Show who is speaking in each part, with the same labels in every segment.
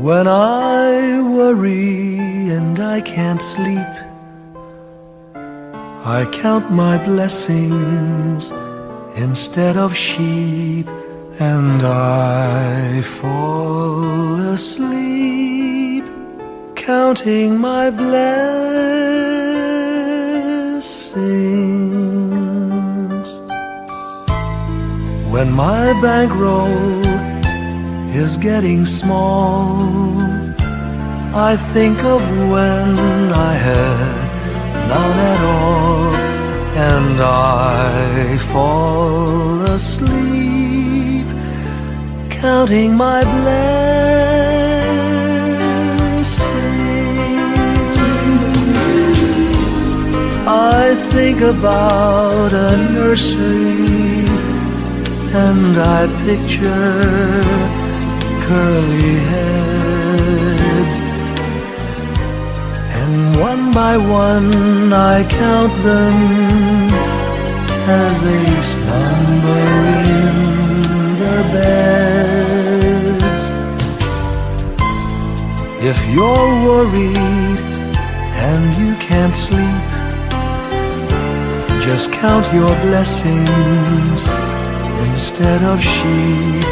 Speaker 1: When I worry and I can't sleep, I count my blessings instead of sheep, and I fall asleep counting my blessings. When my bankroll is getting small, I think of when I had none at all, and I fall asleep counting my blessings. I think about a nursery, and I picture curly heads, and one by one I count them as they slumber in their beds. If you're worried and you can't sleep, just count your blessings instead of sheep,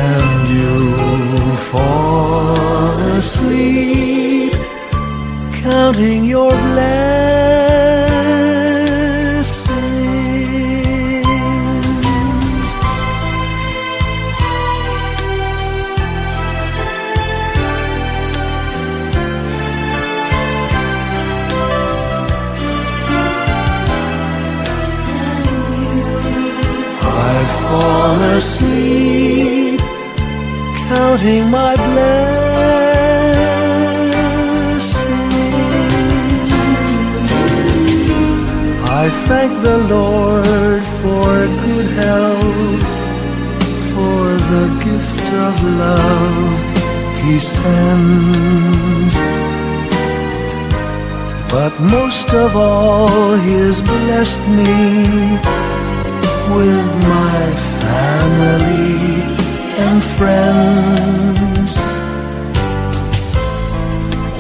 Speaker 1: and you'll fall asleep counting your blessings. I fall asleep counting my blessings. I thank the Lord for good health, for the gift of love He sends, but most of all He has blessed me with my family and friends.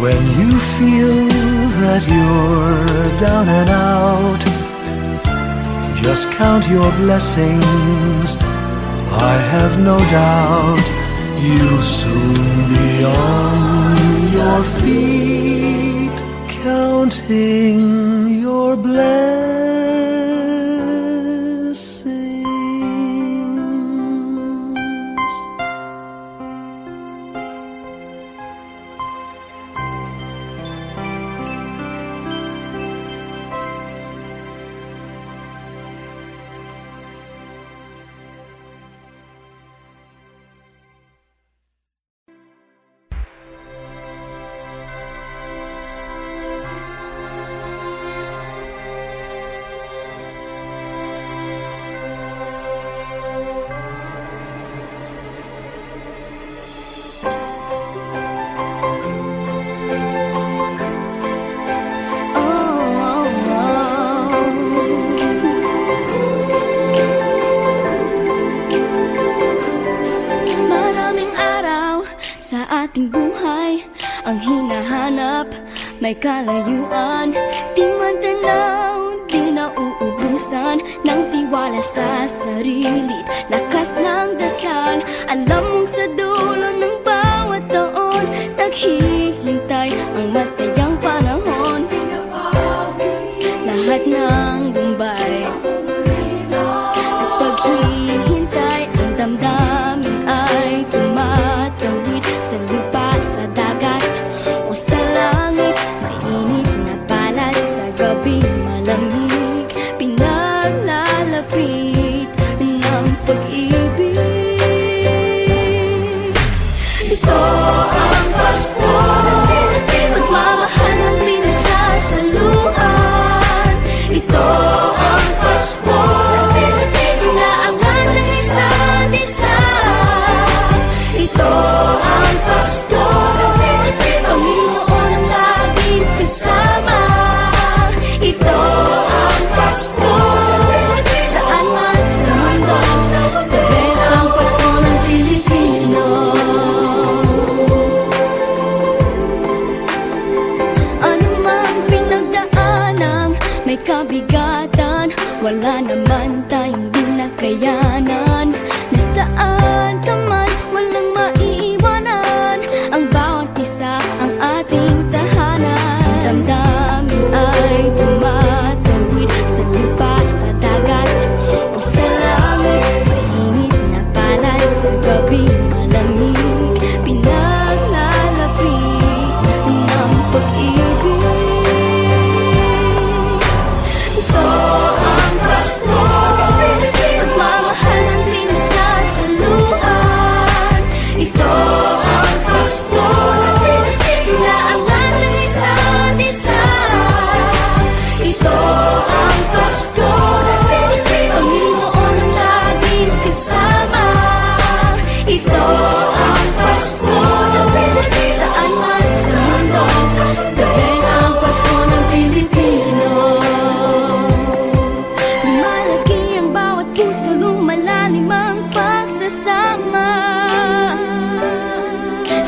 Speaker 1: When you feel that you're down and out, just count your blessings. I have no doubt you'll soon be on your feet, counting your blessings.
Speaker 2: May kalayuan, di man tanaw, di nauubusan ng tiwala sa sarili't lakas ng dasal. Alam mong sa dulo ng bawat taon, naghihintay ang masayang panahon. Lahat ng lumbay at paghihintay, ang damdamin ay tumatawid sa lupa, sa dagat o sa langit. Mainit na balat sa gabing malamig, pinaglalapit ng pag-ibig. Ito ang Pasko, pagmamahal ng pinagsasaluhan. Ito ang Pasko, inaangan ng isa't isa. Ito ang Pasko, Panginoon ang laging kasama. Ito ang Pasko, saan man sa mundo, the best ang Pasko ng Pilipino. kabigatan, wala naman tayong di nakayanan. Nasaan ka man, walang maiiwanan, ang bawat isa ang ating tahanan. Damdamin ay tumatawid sa lupa, sa dagat o sa langit. Mainit na palad sa gabing malamig, pinaglalapit ng pag-ibig. Ito ang Pasko, pagmamahal ang pinagsasaluhan. Ito ang Pasko, inaangat ng isa't isa. Ito ang Pasko, Panginoon ang laging kasama. Ito ang Pasko, saan man sa mundo, the best ang Pasko ng Pilipino. Lumalaki ang bawat puso, lumalalim ang pagsasama.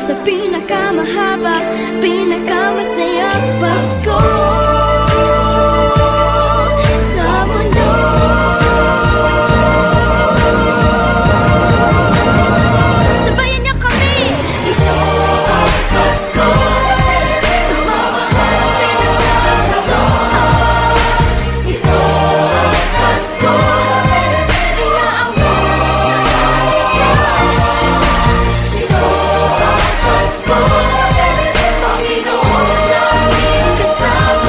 Speaker 2: Sa pinakamahaba, pinakamasayang Pasko sa mundo. Sabayan niyo kami! Ito ang Pasko, pagmamahal ang pinagsasaluhan. Ito ang Pasko, inaangat ng isa't isa. Ito ang Pasko, Panginoon ang laging kasama.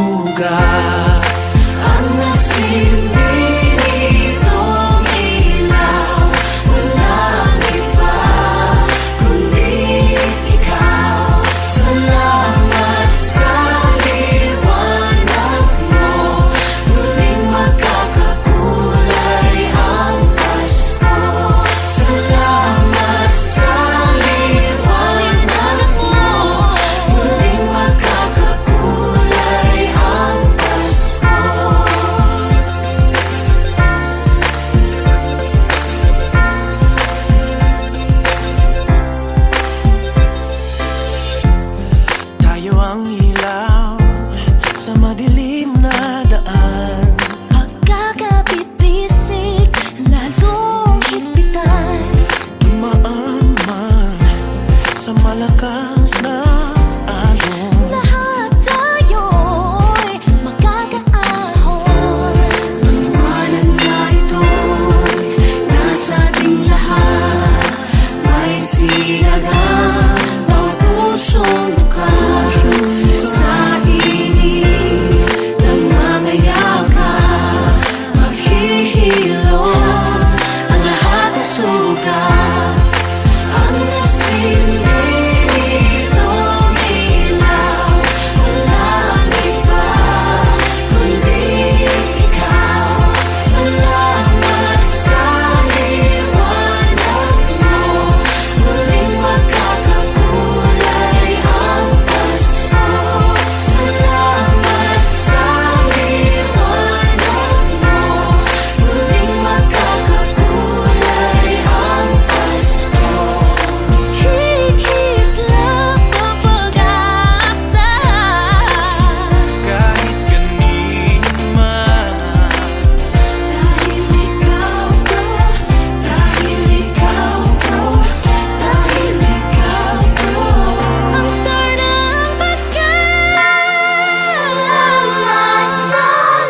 Speaker 1: sugat. Ang nasilbi nitong ilaw, walang iba kundi ikaw. Salamat sa liwanag mo, muling magkakakulay ang Pasko. Salamat sa liwanag mo, muling magkakakulay ang Pasko. Tayo ang ilaw sa madilim na daan.
Speaker 2: Pagkakabit-bisig, lalong higpitan.
Speaker 1: Dumaan man sa malakas na alon.
Speaker 2: Lahat tayo'y magkakaahon. Liwanag na ito'y nasa ating lahat. May sinagang bawat pusong bukas. Sa init ng mga yakap, maghihilom ang lahat ng sugat. Ang nasilbi nitong ilaw, walang iba kundi ikaw. Salamat sa liwanag mo, muling magkakakulay ang Pasko. Salamat sa liwanag mo, muling magkakakulay ang Pasko. Kikislap ang pag-asa.
Speaker 1: Kahit kanino man,
Speaker 2: Dahil ikaw ko, dahil ikaw ko, dahil ikaw ko, ang star ng Pasko. Salamat sa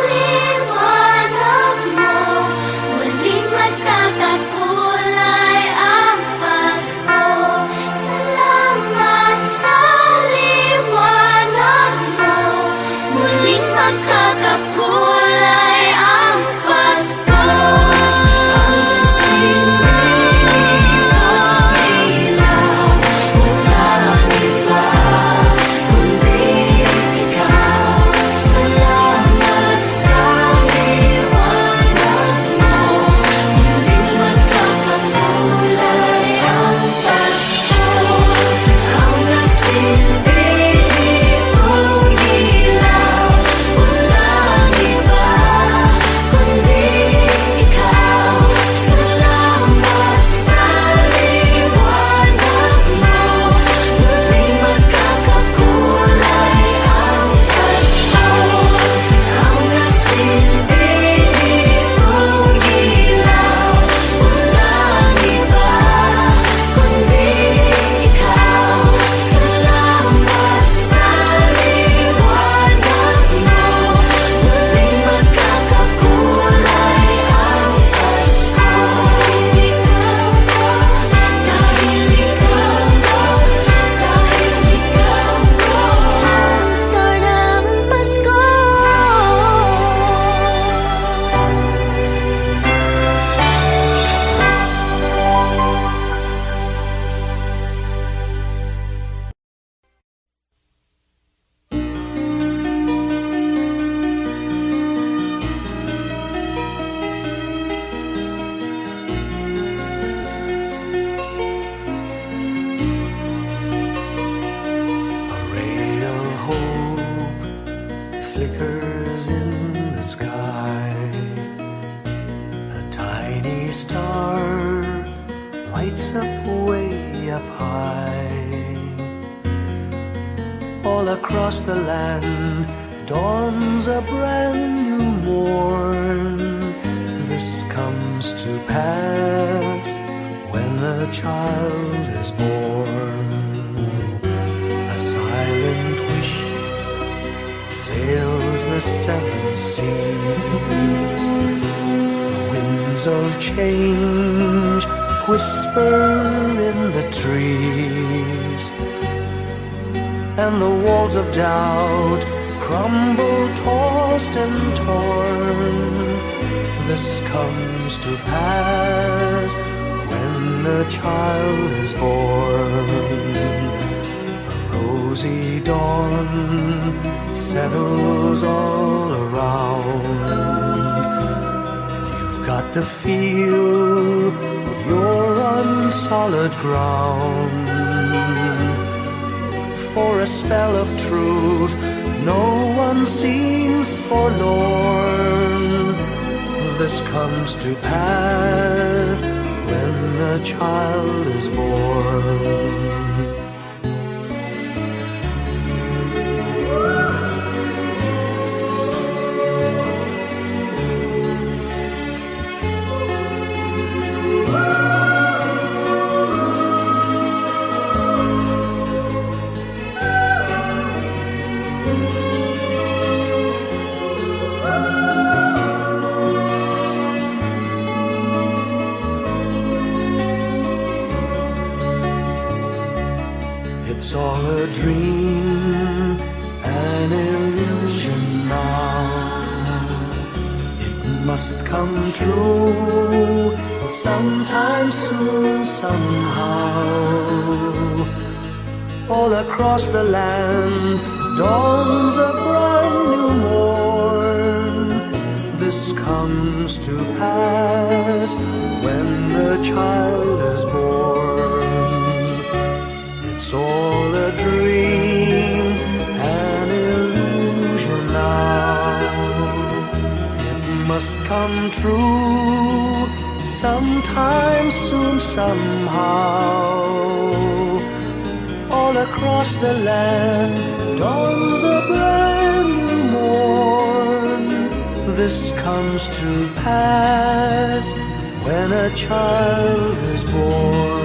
Speaker 2: liwanag mo, muling magkakakulay ang Pasko. Salamat sa liwanag mo, muling magkakakulay ang Pasko. Ang silbi ng ilaw, walang iba kundi ikaw. Salamat sa liwanag mo, muling magkakakulay ang Pasko. Ang nasilbi nitong ilaw, walang iba kundi ikaw. Salamat sa liwanag mo, muling magkakakulay ang Pasko. Ang nasilbi nitong ilaw, walang iba kundi ikaw. Salamat sa liwanag mo, muling magkakakulay ang Pasko. Dahil ikaw ko, dahil ikaw ko, ang star ng Pasko.
Speaker 1: a ray of hope flickers in the sky. A tiny star lights up way up high. All across the land dawns a brand new morn. This comes to pass when a child is born. A silent wish sails the seven seas. The winds of change whisper in the trees, and the walls of doubt crumble, tossed and torn. This comes to pass when a child is born. A rosy dawn settles all around. You've got to feel you're on solid ground. For a spell of truth, no one seems forlorn. This comes to pass when a child is born. It's all a dream, an illusion now. It must come true sometime soon, somehow. All across the land dawns a brand new morn. This comes to pass when the child is born. It's all a dream, an illusion now. It must come true sometime soon, somehow. All across the land dawns a brand new morn. This comes to pass when a child is born.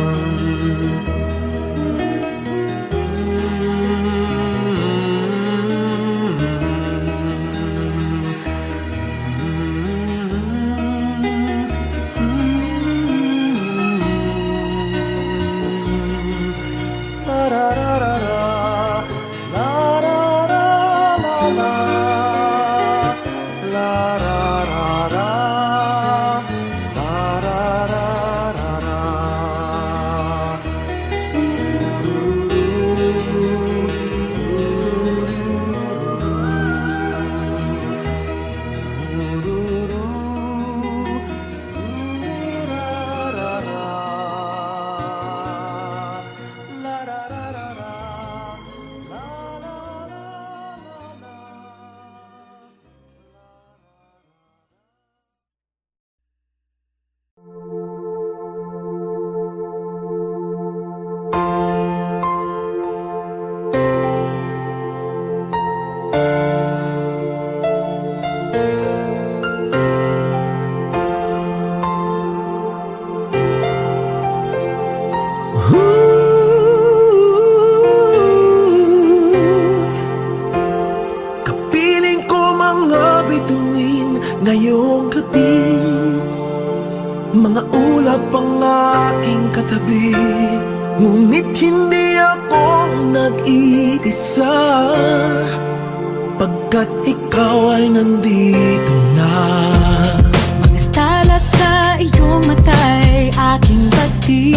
Speaker 3: Ngayong gabi, mga ulap ang aking katabi, ngunit hindi ako nag-iisa, pagkat ikaw ay nandito na.
Speaker 4: Mga tala sa iyong mata'y aking pati,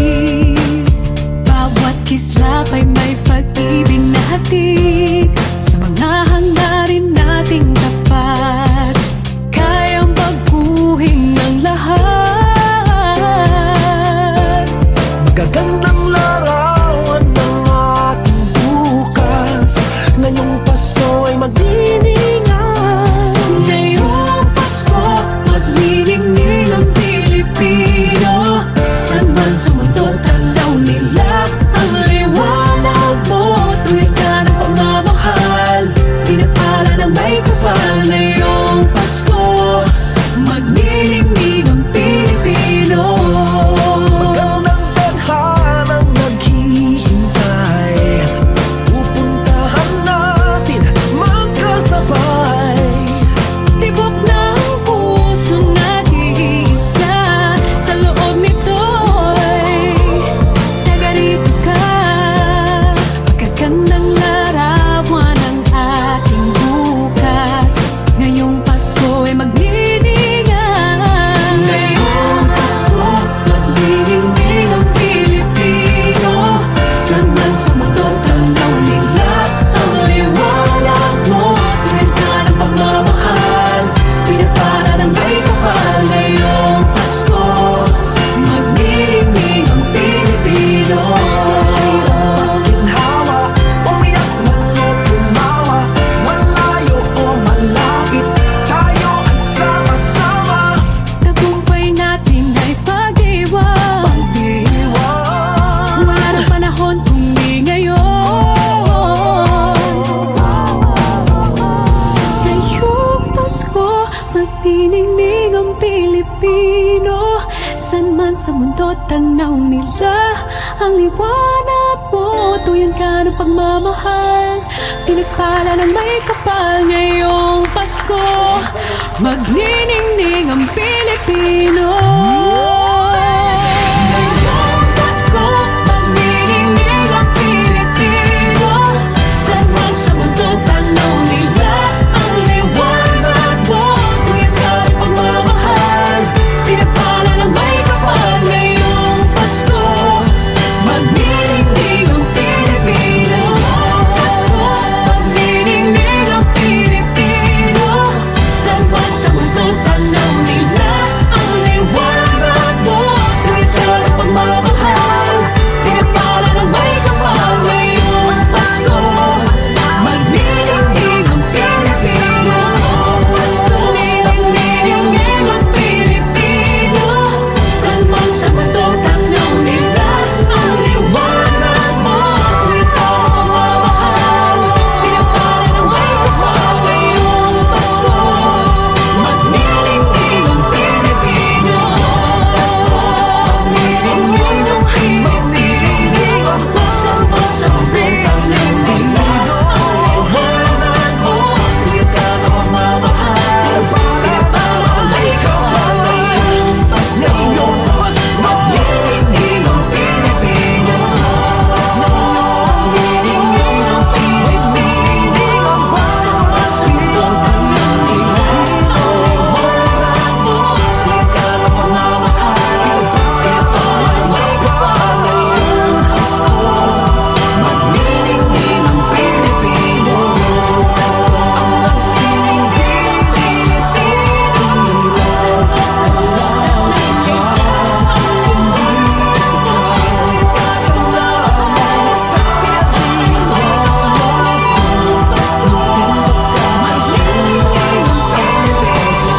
Speaker 4: bawat kislap ay may pag-ibig na hatid. Sa mga hangarin nating tapat, kayang baguhin ng lahat.
Speaker 3: Magagandang larawan ng ating bukas, ngayong Pasko ay magdiningan.
Speaker 4: Ngayong Pasko, magniningning ang Pilipino. San man sa mundo, tanaw nila ang liwanag mo. Tuwid ka ng pagmamahal, pinag-ala ng may kapal. magniningning ang Pilipino. San man sa mundo tanaw nila ang liwanag mo. Tuyan ka ng pagmamahal, pinagpala ng may kapal. Ngayong Pasko, magniningning ang Pilipino. Ngayong Pasko, magniningning ang Pilipino. San man sa mundo tanaw nila ang liwanag mo. Tuyan ka ng pagmamahal, pinagpala ng may kapal. Ngayong Pasko, magniningning ang Pilipino. Pasko, magniningning ang Pilipino. San man sa mundo tanaw nila ang liwanag mo. Tuyan ka ng pagmamahal, pinagpala ng may kapal. Ngayong Pasko, magniningning ang Pilipino. Pasko, magniningning ang Pilipino. San man sa mundo tanaw nila ang liwanag mo. Tuyan ka ng pagmamahal, pinagpala ng may kapal. Ngayong Pasko, magniningning ang Pilipino. Pasko, magniningning ang Pilipino. San man sa mundo tanaw nila ang liwanag mo. Tuyan ka ng pagmamahal, pinagpala ng may kapal. Ngayong Pasko, magniningning ang Pilipino. Magniningning ang Pilipino. San man sa mundo tanaw nila ang liwanag mo. Tuyan ka ng pagmamahal, pinagpala ng may kapal. Ngayong Pasko, magniningning ang Pilipino. Ang magsining Pilipino. Sa mga salamat sa Pilipino. Magniningning ang Pilipino.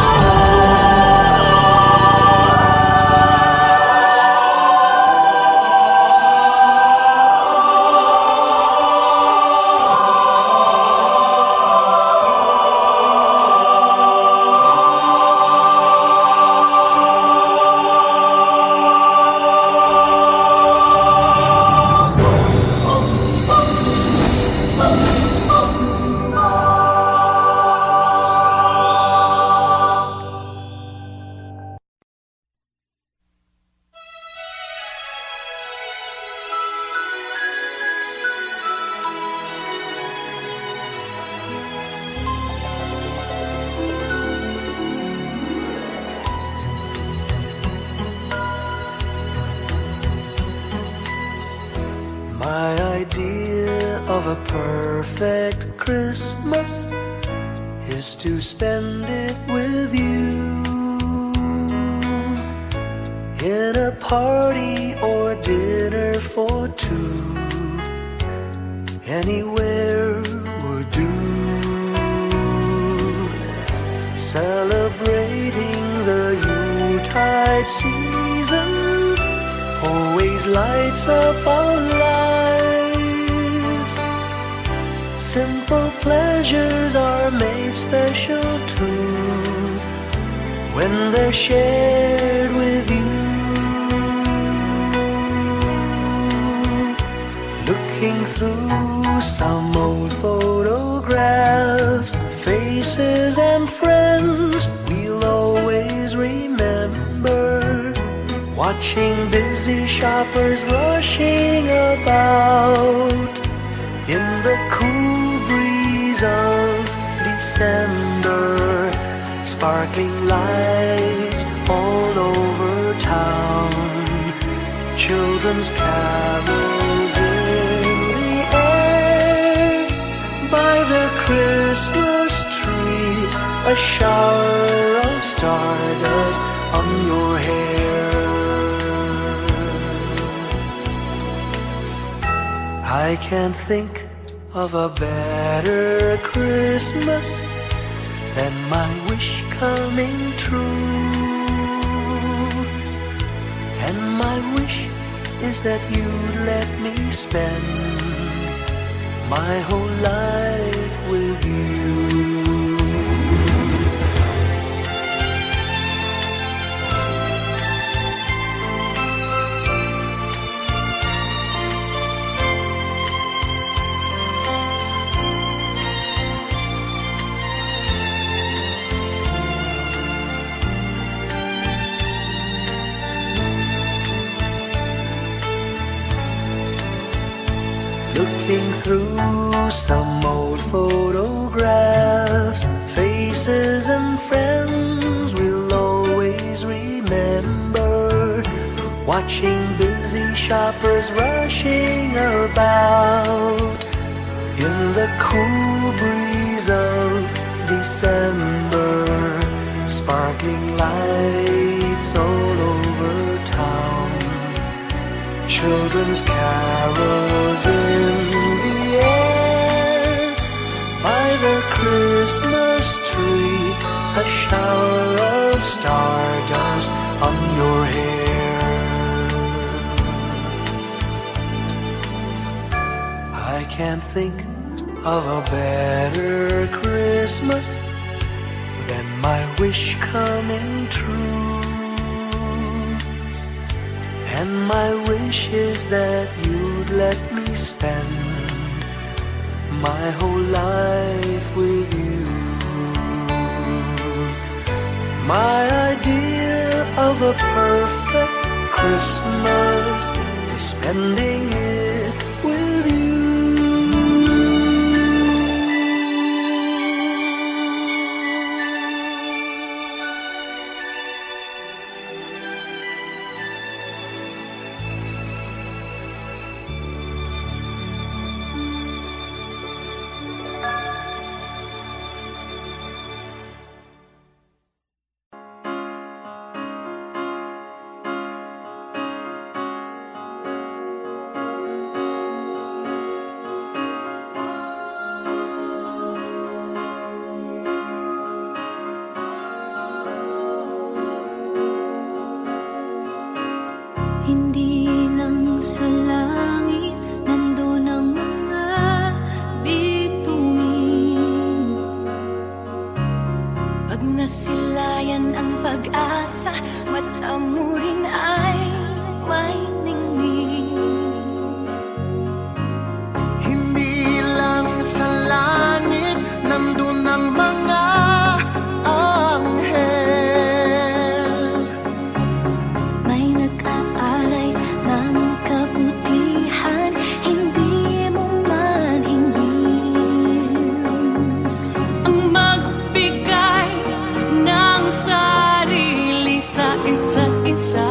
Speaker 1: My idea of a perfect Christmas is to spend it with you in a party or dinner for two. Anywhere would do. Celebrating the Yuletide season always lights up our lives. Simple pleasures are made special too when they're shared with you. Looking through some old photographs, faces and friends we'll always remember. Watching busy shoppers rushing about in the cool breeze of December. Sparkling lights all over town, children's carols in the air. By the Christmas tree, a shower of stardust on your hair. I can't think of a better Christmas than my wish coming true. And my wish is that you'd let me spend my whole life with you. Looking through some old photographs, faces and friends we'll always remember. Watching busy shoppers rushing about in the cool breeze of December. Sparkling lights all over town, children's carols in the air. By the Christmas tree, a shower of stardust on your hair. I can't think of a better Christmas than my wish coming true. And my wish is that you'd let me spend my whole life with you. My idea of a perfect Christmas is spending it with you.
Speaker 2: Hindi lang sa langit nandun ang mga bituin. Pag nasilayan ang pag-asa, mata mo rin ay may ningning.
Speaker 3: Hindi lang sa langit nandun ang mga anghel.
Speaker 2: May nag-aalay ng kabutihan, hindi mo man ingin. Ang magbigay ng sarili sa isa't isa.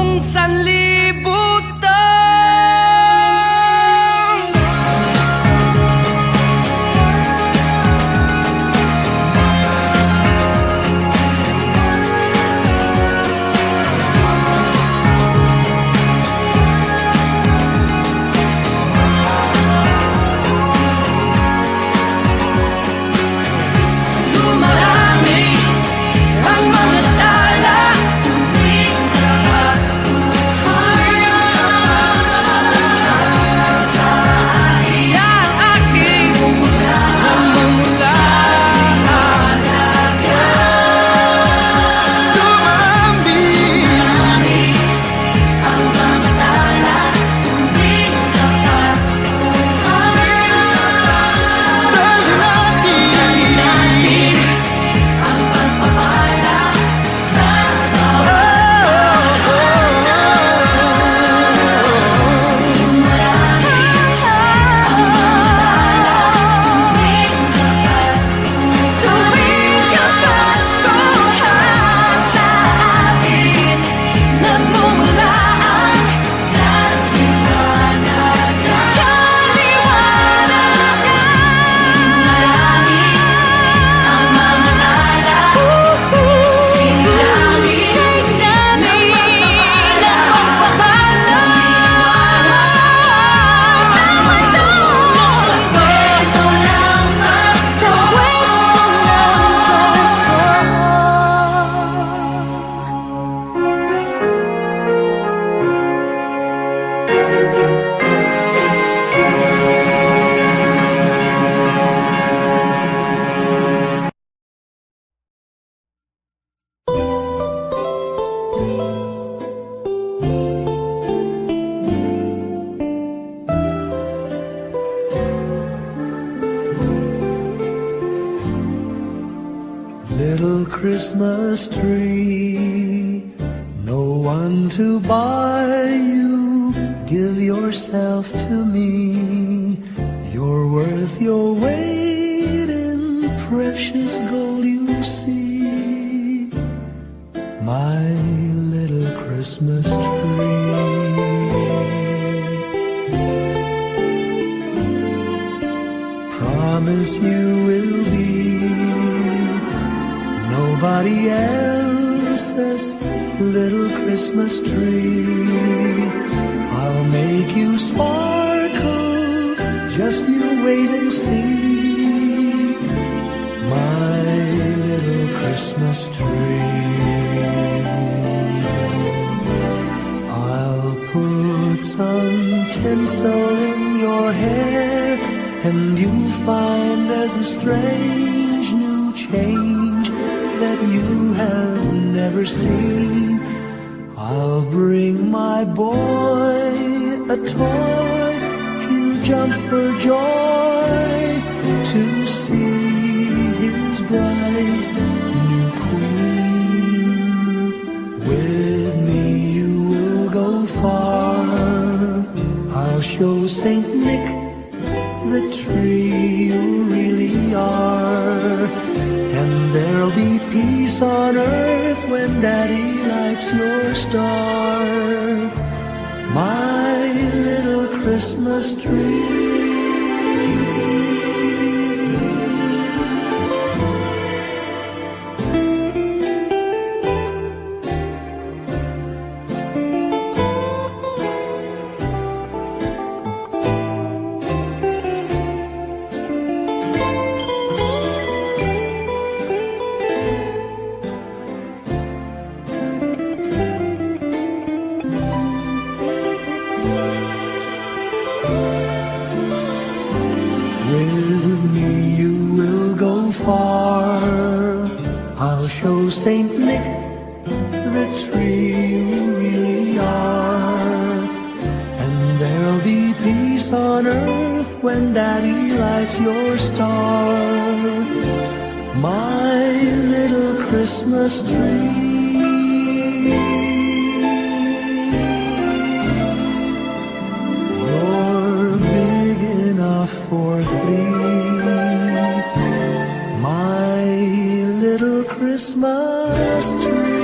Speaker 4: buong sanlibutan. Dumarami ang mga tala, tuwing kapaskuhan. Sa aking namumulaan.
Speaker 3: Dumami
Speaker 4: Ang mga tala, tuwing kapaskuhan.
Speaker 3: dahil natin
Speaker 4: Ang pagpapala sa tuwing kapaskuhan. Sa akin nagmumulaan kaliwanagan. Marami ang mga tala, sinami ng pagpapala. Sa kwento ng Pasko.
Speaker 1: Little Christmas tree, no one to buy you. Give yourself to me. You're worth your weight in precious gold, you see. My little Christmas tree. Promise you will be nobody else's little Christmas tree. I'll make you sparkle, just you wait and see. My little Christmas tree. I'll put some tinsel in your hair, and you'll find there's a strange new change that you have never seen. I'll bring my boy a toy, he'll jump for joy to see his bright new queen. With me you will go far, I'll show Saint Nick the tree you really are. And there'll be peace on earth when Daddy lights your star. My little Christmas tree. With me you will go far, I'll show Saint Nick the tree you really are. And there'll be peace on earth when Daddy lights your star. My little Christmas tree. You're big enough for three. My little Christmas tree.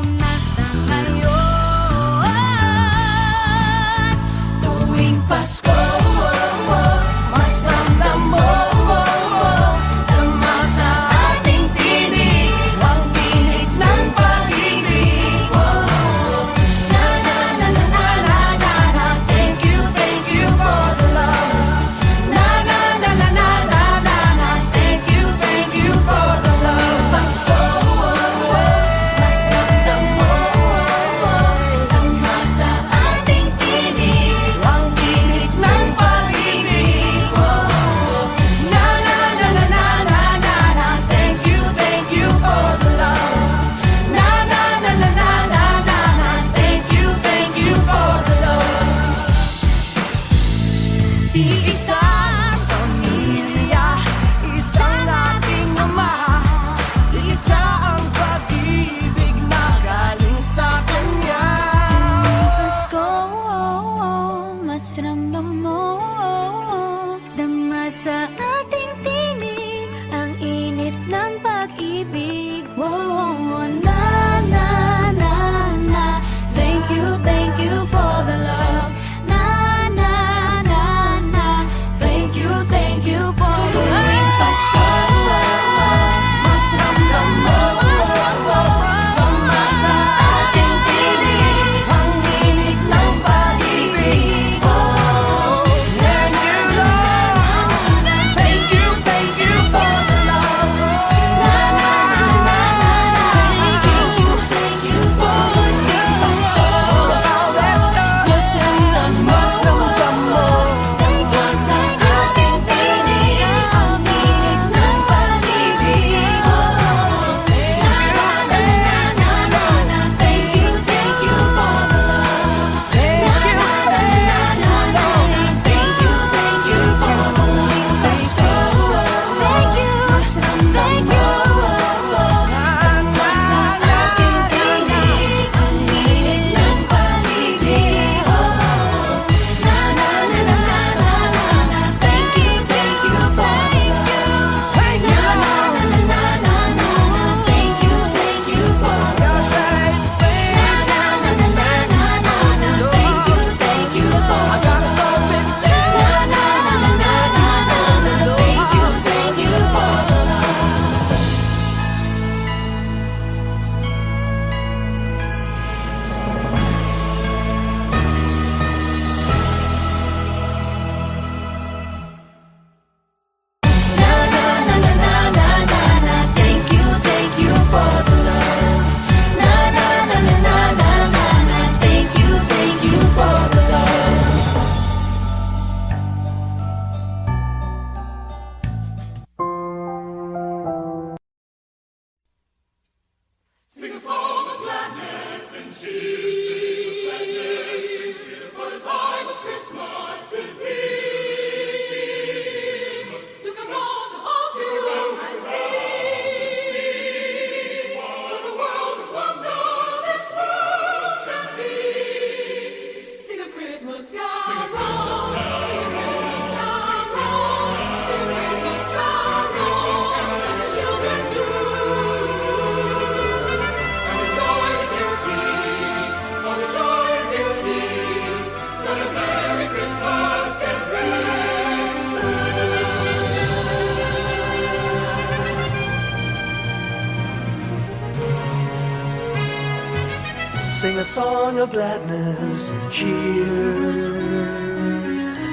Speaker 1: Sing a song of gladness and cheer,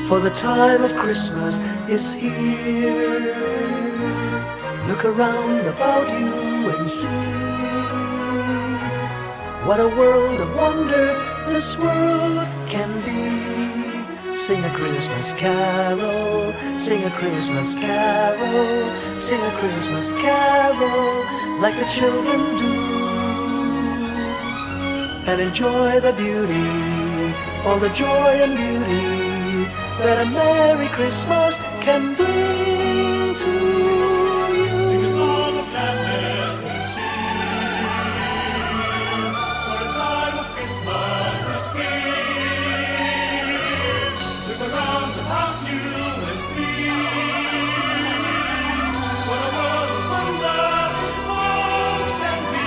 Speaker 1: for the time of Christmas is here. Look around about you and see what a world of wonder this world can be. Sing a Christmas carol, sing a Christmas carol, sing a Christmas carol like the children do, and enjoy the beauty, all the joy and beauty that a Merry Christmas can bring to you.
Speaker 5: Sing a song of gladness and cheer, for a time of Christmas is here. Look around about you and see what a world of wonder this world can be.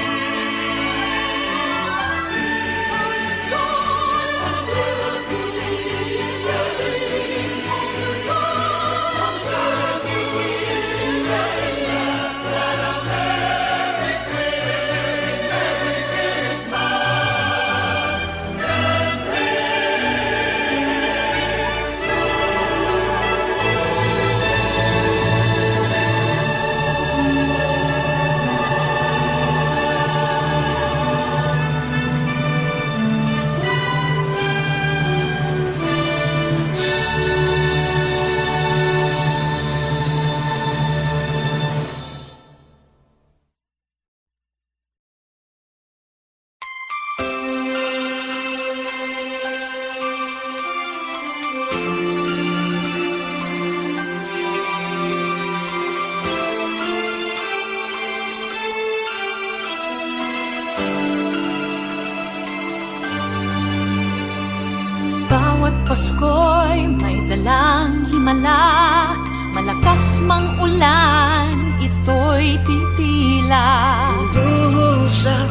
Speaker 6: Bawat Pasko'y may dalang himala, malakas mang ulan, ito'y titila.
Speaker 7: Usap,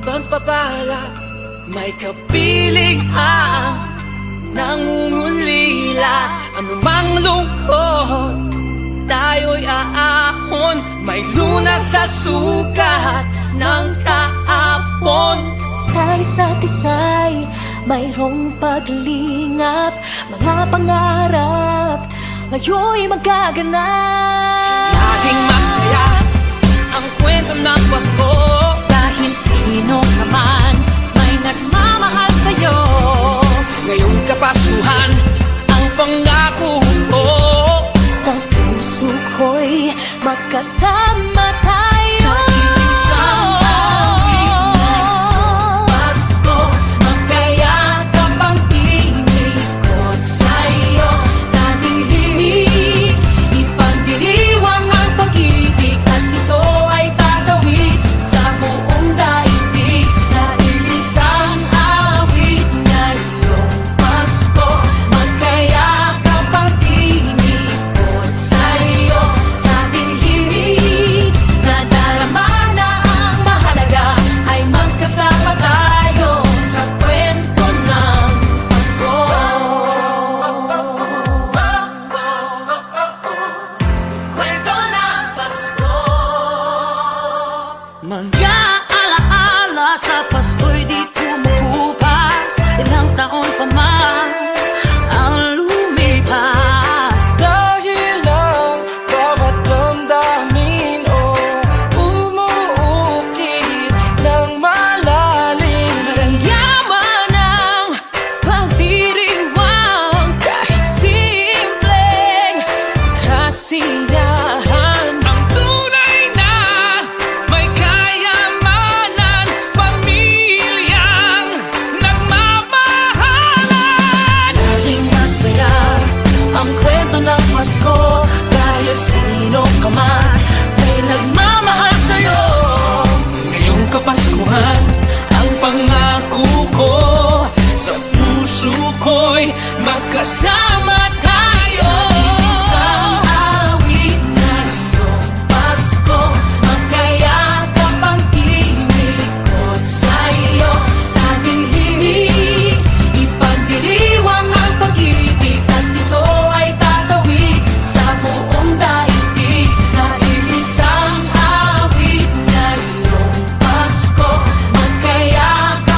Speaker 7: pagpapala, may kapiling ang nangungulila. Anumang lungkot, tayo'y aahon, may lunas sa sukat ng kaapon.
Speaker 6: Sa isa't isa'y mayroong paglingap, mga pangarap ngayon'y magaganap.
Speaker 7: Laging masaya ang kwento ng Pasko,
Speaker 6: Dahil sino ka man may nagmamahal sa'yo,
Speaker 7: ngayong Kapaskuhan ang pangako ko.
Speaker 6: sa puso ko'y magkasama tayo.
Speaker 7: Sa isang awit na Pasko, magkayakap ang tinikot sa'yo. Sa ating himig, ipagdiriwang ang pag-ibig, at ito ay tatawid sa buong daigdig. Sa isang awit na iyong Pasko, magkayakap ang tinikot sa'yo. Sa ating himig, nadarama na ang mahalaga, ay magkasama tayo sa kwento ng Pasko. Kwento ng Pasko.
Speaker 3: Mga alaala sa Pasko'y di kumukupas, ilang taon pa man ang lumipas.
Speaker 4: Dahil ang bawat damdamin o umuukit ng malalim.
Speaker 6: Yaman ang pagdiriwang, kahit simpleng kasiyahan.
Speaker 7: Ang tunay na may kayamanan, pamilyang nagmamahalan.
Speaker 3: Laging masaya ang kwento ng Pasko, dahil sino ka man may nagmamahal sa'yo.
Speaker 7: Ngayong Kapaskuhan, ang pangako ko, sa puso ko'y magkasama tayo.
Speaker 6: Isang awit na iyong Pasko, magkayakap ang tinikot sa'yo. Sa ating himig, ipagdiriwang ang pag-ibig, at ito ay tatawid sa buong daigdig. Sa isang awit na iyong Pasko, magkayakap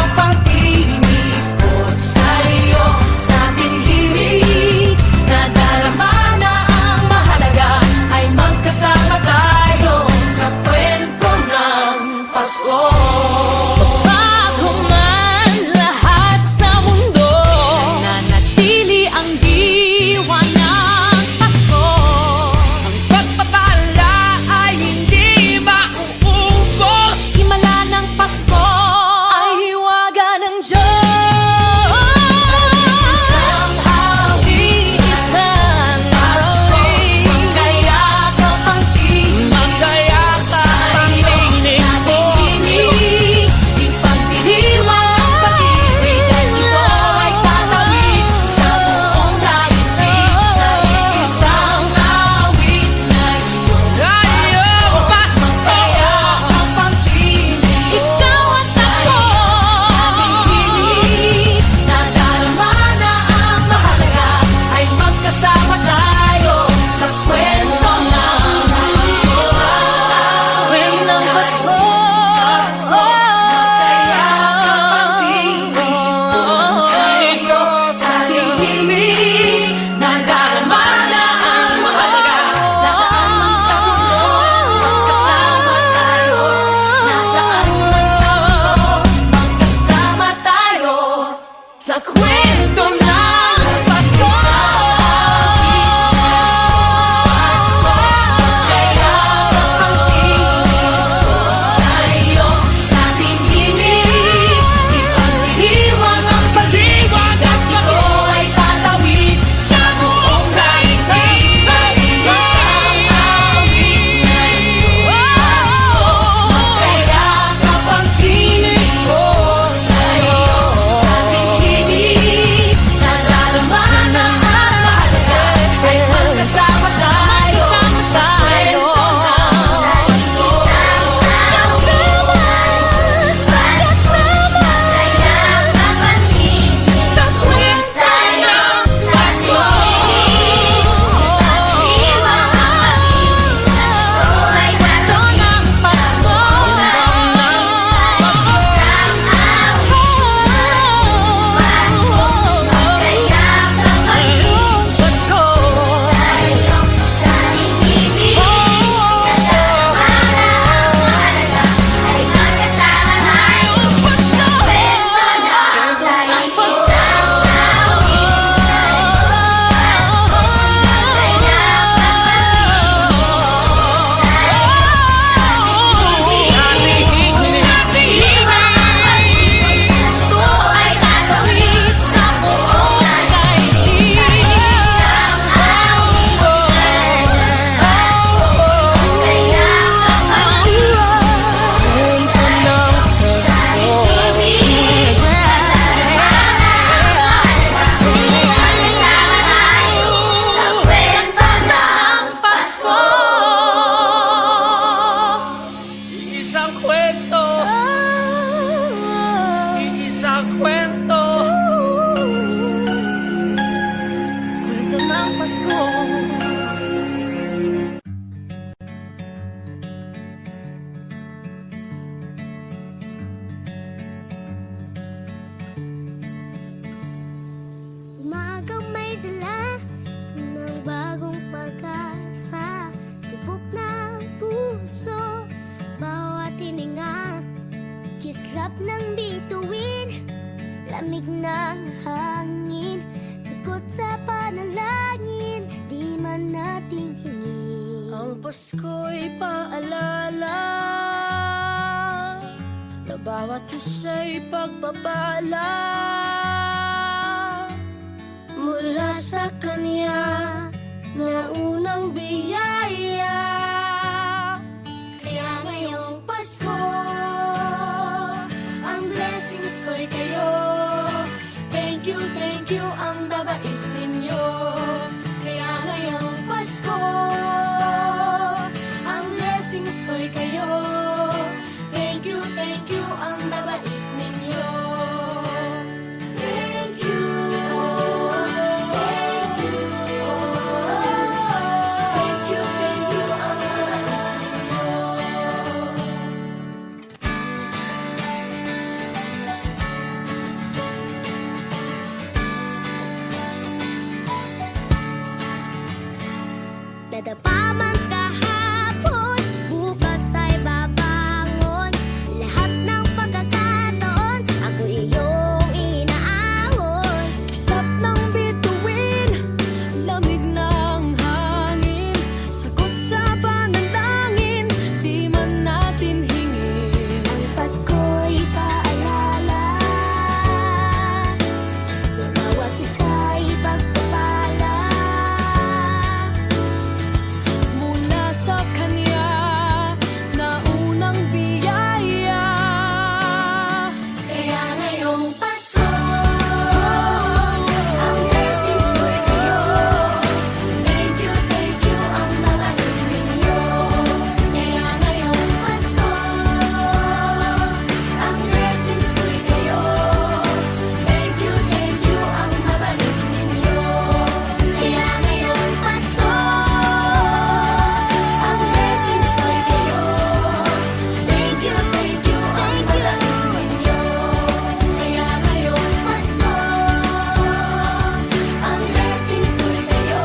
Speaker 3: sa kwento. Kwento ng Pasko.
Speaker 2: Umagang may dala ng bagong pag-asa, tibok ng puso, bawat hininga, kislap ng bituin, lamig ng hangin, sagot sa panalangin, di man natin hingin.
Speaker 3: Ang Pasko'y paalala na bawat isa'y pagpapala
Speaker 2: Mula sa Kanya na unang biyaya, kaya ngayong Pasko ang blessings ko'y kayo. Thank you ang babait ninyo. Kaya ngayong Pasko ang blessings ko'y kayo. Thank you ang babait ninyo. Thank you. Dadapa man kahapon, bukas ay babangon. Lahat ng pagkakataon, ako iyong inaahon.
Speaker 6: Kislap ng bituin, lamig ng hangin, sagot sa panalangin, di man natin hingin.
Speaker 2: Ang Pasko'y paalala na bawat isa'y pagpapala.
Speaker 6: Mula sa Kanya na unang biyaya,
Speaker 2: Kaya ngayong Pasko ang blessings ko'y kayo. Thank you ang babait ninyo. Kaya ngayong Pasko ang blessings ko'y kayo. Thank you ang babait ninyo. Kaya ngayong Pasko ang blessings ko'y kayo. Thank you ang babait ninyo. Kaya ngayong Pasko ang blessings ko'y kayo.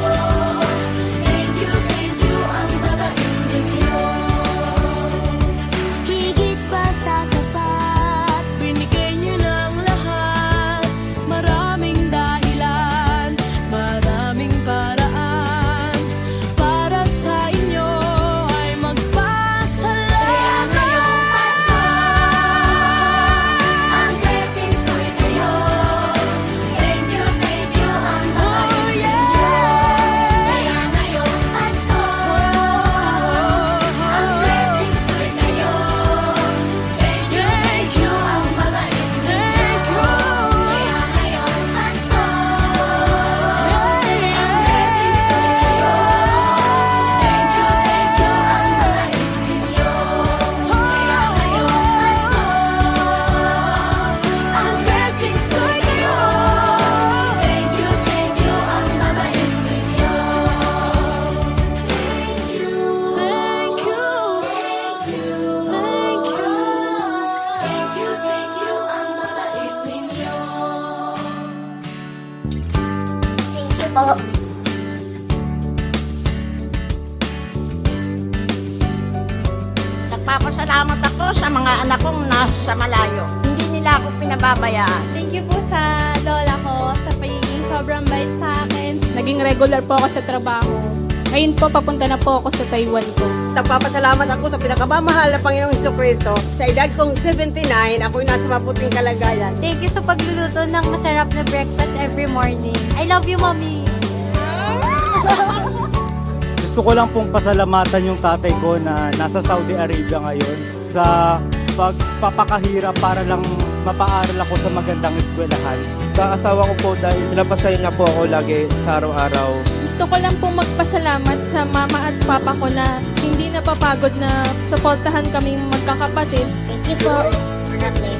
Speaker 2: Thank you ang babait ninyo. Higit pa sa sapat,
Speaker 6: binigay niyo ng lahat. Maraming dahilan, maraming paraan, para sa inyo ay
Speaker 2: kaya
Speaker 6: magpasalamat.
Speaker 2: ngayong Pasko ang blessings ko'y kayo. Thank you ang babait ninyo. Kaya ngayong Pasko ang blessings ko'y kayo. Thank you ang babait ninyo. Kaya ngayong Pasko ang blessings ko'y kayo. Thank you ang babait ninyo. Kaya ngayong Pasko ang blessings ko'y kayo. Thank you ang babait ninyo. Thank you ang babait ninyo. Thank you po.
Speaker 8: Nagpapasalamat ako sa mga anak kong nasa malayo. Hindi nila ako pinababayaan.
Speaker 9: Thank you po sa lola ko sa pagiging sobrang bait sa akin. Naging regular po ako sa trabaho. Ngayon po, papunta na po ako sa Taiwan ko.
Speaker 10: Nagpapasalamat ako sa pinakamamahal na Panginoong Jesucristo. Sa edad kong 79, ako'y nasa mabuting kalagayan.
Speaker 9: Thank you sa pagluluto ng masarap na breakfast every morning. I love you, Mommy!
Speaker 11: Gusto ko lang pong pasalamatan yung tatay ko na nasa Saudi Arabia ngayon sa pagpapakahirap para lang mapaaral ako sa magandang eskwelahan.
Speaker 12: Sa asawa ko po dahil pinapasaya niya po ako lagi sa araw-araw.
Speaker 9: Gusto ko lang pong magpasalamat sa mama at papa ko na hindi napapagod na suportahan kaming magkakapatid.
Speaker 2: Thank you po. God bless.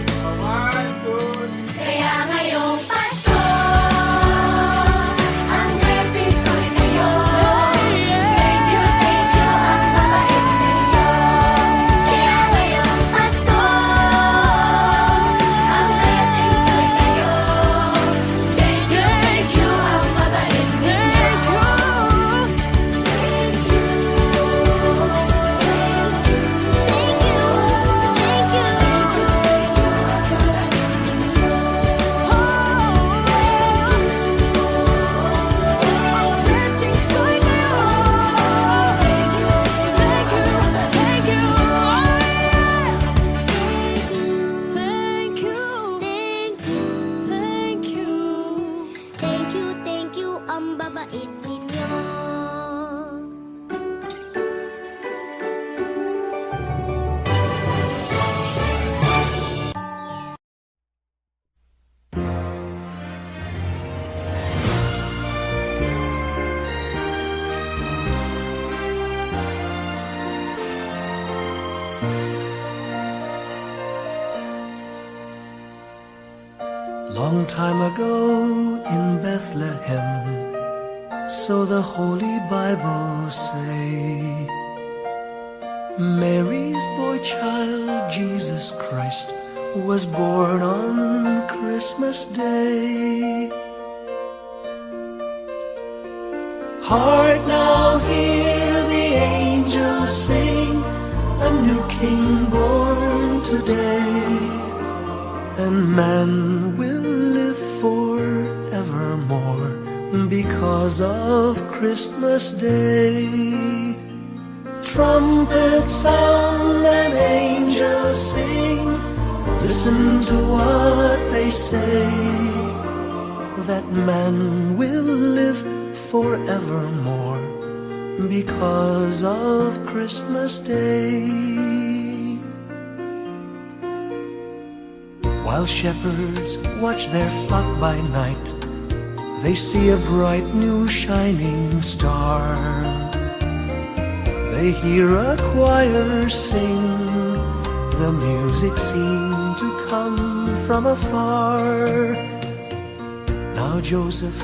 Speaker 1: Long time ago in Bethlehem, so the Holy Bible say, Mary's boy child, Jesus Christ, was born on Christmas Day. Hark now, hear the angels sing, a new king born today, and man will live forevermore because of Christmas Day. Trumpets sound and angels sing, listen to what they say, that man will live forevermore because of Christmas Day. While shepherds watch their flock by night, they see a bright new shining star. They hear a choir sing, the music seemed to come from afar. Now Joseph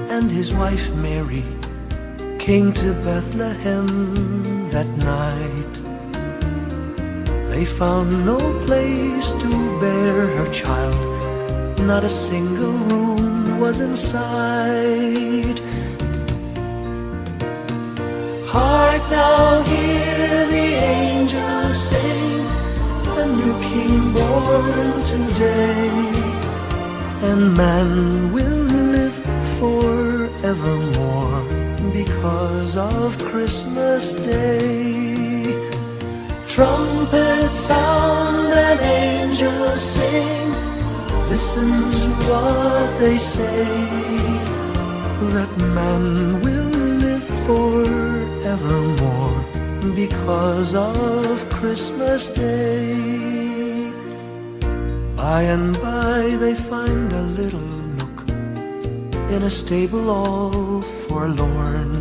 Speaker 1: and his wife Mary came to Bethlehem that night. They found no place to bear her child, not a single room was in sight. Hark now, hear the angels sing, a new king born today, and man will live forevermore because of Christmas Day. Trumpets sound and angels sing, listen to what they say, that man will live forevermore because of Christmas Day. By and by they find a little nook in a stable all forlorn,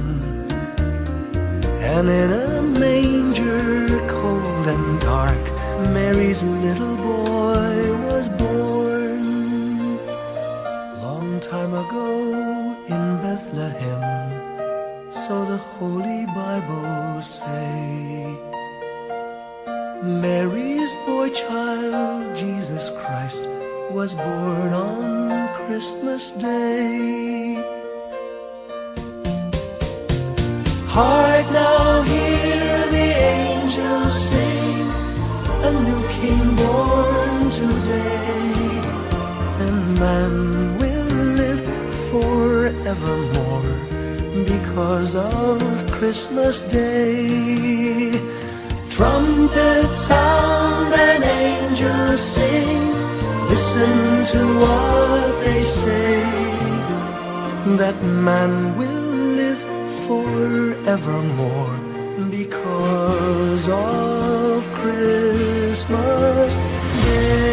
Speaker 1: and in a manger cold and dark, Mary's little boy was born. Long time ago in Bethlehem, so the Holy Bible say, Mary's boy child, Jesus Christ, was born on Christmas Day. Hark now, hear the angels sing, a new king born today, and man will live forevermore because of Christmas Day. Trumpets sound and angels sing, listen to what they say, that man will live forevermore because of Christmas Day.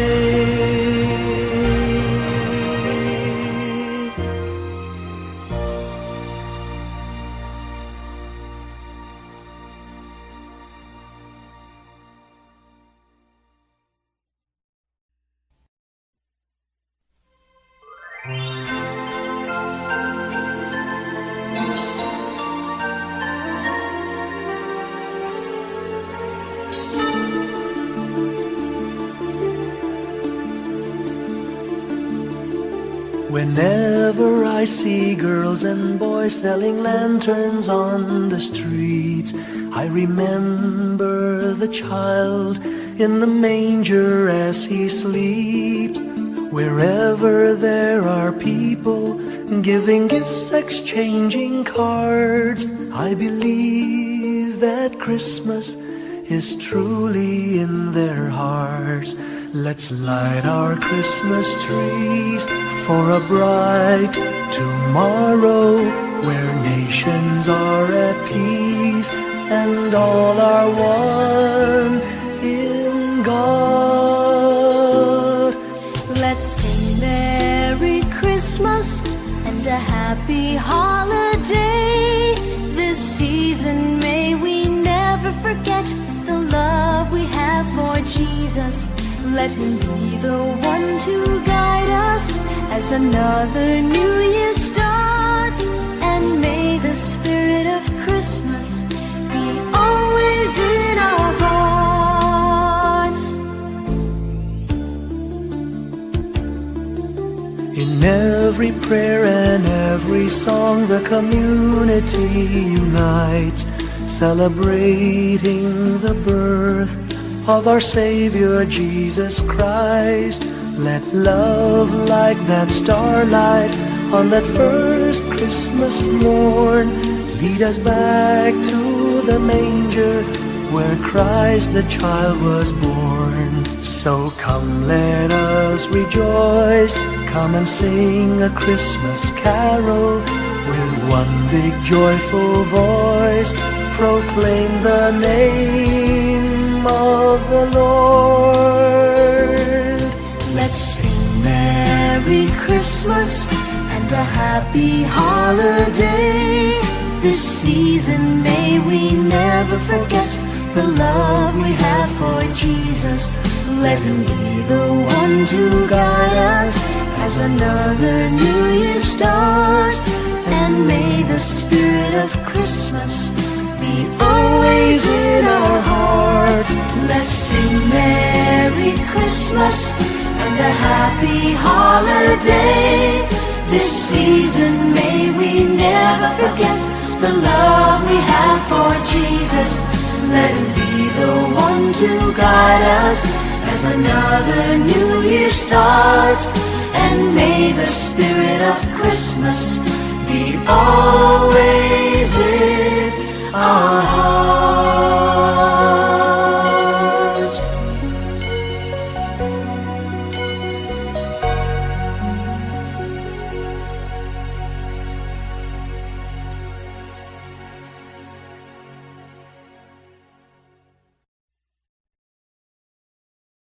Speaker 1: Whenever I see girls and boys selling lanterns on the streets, I remember the child in the manger as he sleeps. Wherever there are people giving gifts, exchanging cards, I believe that Christmas is truly in their hearts. Let's light our Christmas trees for a bright tomorrow, where nations are at peace and all are one in God.
Speaker 13: Let's sing Merry Christmas and a happy holiday. This season may we never forget the love we have for Jesus. Let him be the one to guide us another new year starts. And may the spirit of Christmas be always in our hearts.
Speaker 1: In every prayer and every song, the community unites, celebrating the birth of our Savior Jesus Christ. Let love like that starlight on that first Christmas morn lead us back to the manger where Christ the child was born. So come, let us rejoice, come and sing a Christmas carol with one big joyful voice. Proclaim the name of the Lord.
Speaker 13: Let's sing Merry Christmas and a happy holiday. This season may we never forget the love we have for Jesus. Let him be the one to guide us as another new year starts. And may the spirit of Christmas be always in our hearts. Let's sing Merry Christmas and a happy holiday. This season may we never forget the love we have for Jesus. Let him be the one to guide us as another new year starts. And may the spirit of Christmas be always in our hearts.